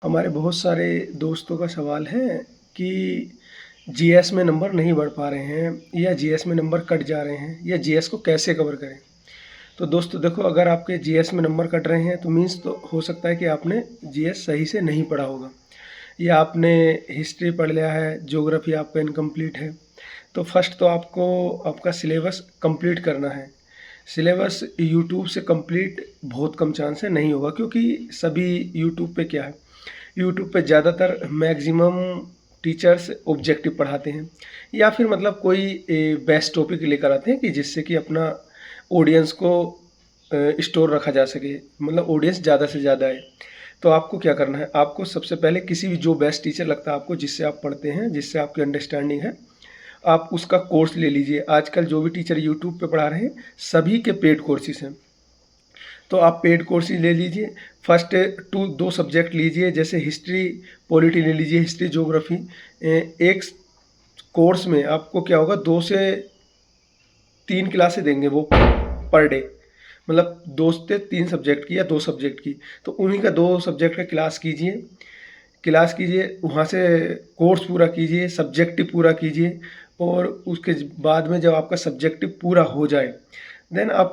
हमारे बहुत सारे दोस्तों का सवाल है कि जीएस में नंबर नहीं बढ़ पा रहे हैं या जीएस में नंबर कट जा रहे हैं या जीएस को कैसे कवर करें। तो दोस्तों देखो, अगर आपके जीएस में नंबर कट रहे हैं तो मीन्स तो हो सकता है कि आपने जीएस सही से नहीं पढ़ा होगा या आपने हिस्ट्री पढ़ लिया है, ज्योग्राफी आपका इनकम्प्लीट है। तो फर्स्ट तो आपको आपका सिलेबस कंप्लीट करना है। सिलेबस यूट्यूब से कंप्लीट बहुत कम चांस है, नहीं होगा, क्योंकि सभी यूट्यूब पे क्या है, यूट्यूब पे ज़्यादातर मैक्सिमम टीचर्स ऑब्जेक्टिव पढ़ाते हैं या फिर मतलब कोई बेस्ट टॉपिक लेकर आते हैं कि जिससे कि अपना ऑडियंस को स्टोर रखा जा सके, मतलब ऑडियंस ज़्यादा से ज़्यादा है। तो आपको क्या करना है, आपको सबसे पहले किसी भी जो बेस्ट टीचर लगता है आपको, जिससे आप पढ़ते हैं, जिससे आपकी अंडरस्टैंडिंग है, आप उसका कोर्स ले लीजिए। आजकल जो भी टीचर यूट्यूब पे पढ़ा रहे हैं सभी के पेड कोर्सेज हैं, तो आप पेड कोर्सेज ले लीजिए। फर्स्ट दो सब्जेक्ट लीजिए, जैसे हिस्ट्री पॉलिटी ले लीजिए, हिस्ट्री ज्योग्राफी। एक कोर्स में आपको क्या होगा, 2 से 3 क्लासें देंगे वो पर डे, मतलब 2 से 3 सब्जेक्ट की या 2 सब्जेक्ट की। तो उन्हीं का 2 सब्जेक्ट का क्लास कीजिए, वहाँ से कोर्स पूरा कीजिए, सब्जेक्टिव पूरा कीजिए। और उसके बाद में जब आपका सब्जेक्टिव पूरा हो जाए, देन आप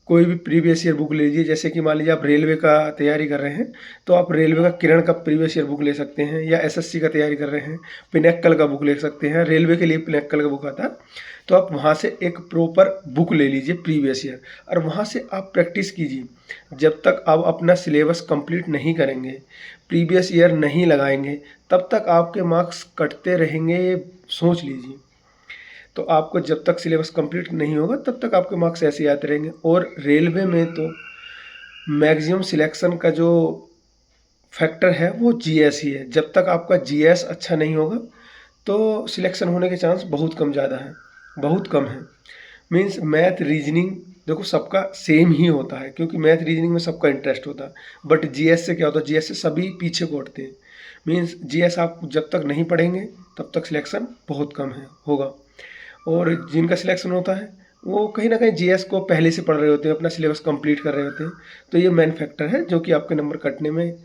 कोई भी प्रीवियस ईयर बुक ले लीजिए। जैसे कि मान लीजिए आप रेलवे का तैयारी कर रहे हैं, तो आप रेलवे का किरण का प्रीवियस ईयर बुक ले सकते हैं, या एसएससी का तैयारी कर रहे हैं, पिनेक्कल का बुक ले सकते हैं। रेलवे के लिए पिनेक्कल का बुक आता है, तो आप वहाँ से एक प्रॉपर बुक ले लीजिए प्रीवियस ईयर, और वहाँ से आप प्रैक्टिस कीजिए। जब तक आप अपना सिलेबस कंप्लीट नहीं करेंगे, प्रीवियस ईयर नहीं लगाएंगे, तब तक आपके मार्क्स कटते रहेंगे, ये सोच लीजिए। तो आपको जब तक सिलेबस कंप्लीट नहीं होगा तब तक आपके मार्क्स ऐसे ही आते रहेंगे। और रेलवे में तो मैक्सिमम सिलेक्शन का जो फैक्टर है वो जीएस ही है। जब तक आपका जीएस अच्छा नहीं होगा तो सिलेक्शन होने के चांस बहुत कम ज़्यादा है, बहुत कम है। मीन्स मैथ रीजनिंग देखो सबका सेम ही होता है, क्योंकि मैथ रीजनिंग में सबका इंटरेस्ट होता है। बट जीएस से क्या होता है, जीएस से सभी पीछे को हटते हैं। मीन्स जीएस आप जब तक नहीं पढ़ेंगे तब तक सिलेक्शन बहुत कम है होगा। और जिनका सिलेक्शन होता है वो कहीं ना कहीं जीएस को पहले से पढ़ रहे होते हैं, अपना सिलेबस कंप्लीट कर रहे होते हैं। तो ये मेन फैक्टर है जो कि आपके नंबर कटने में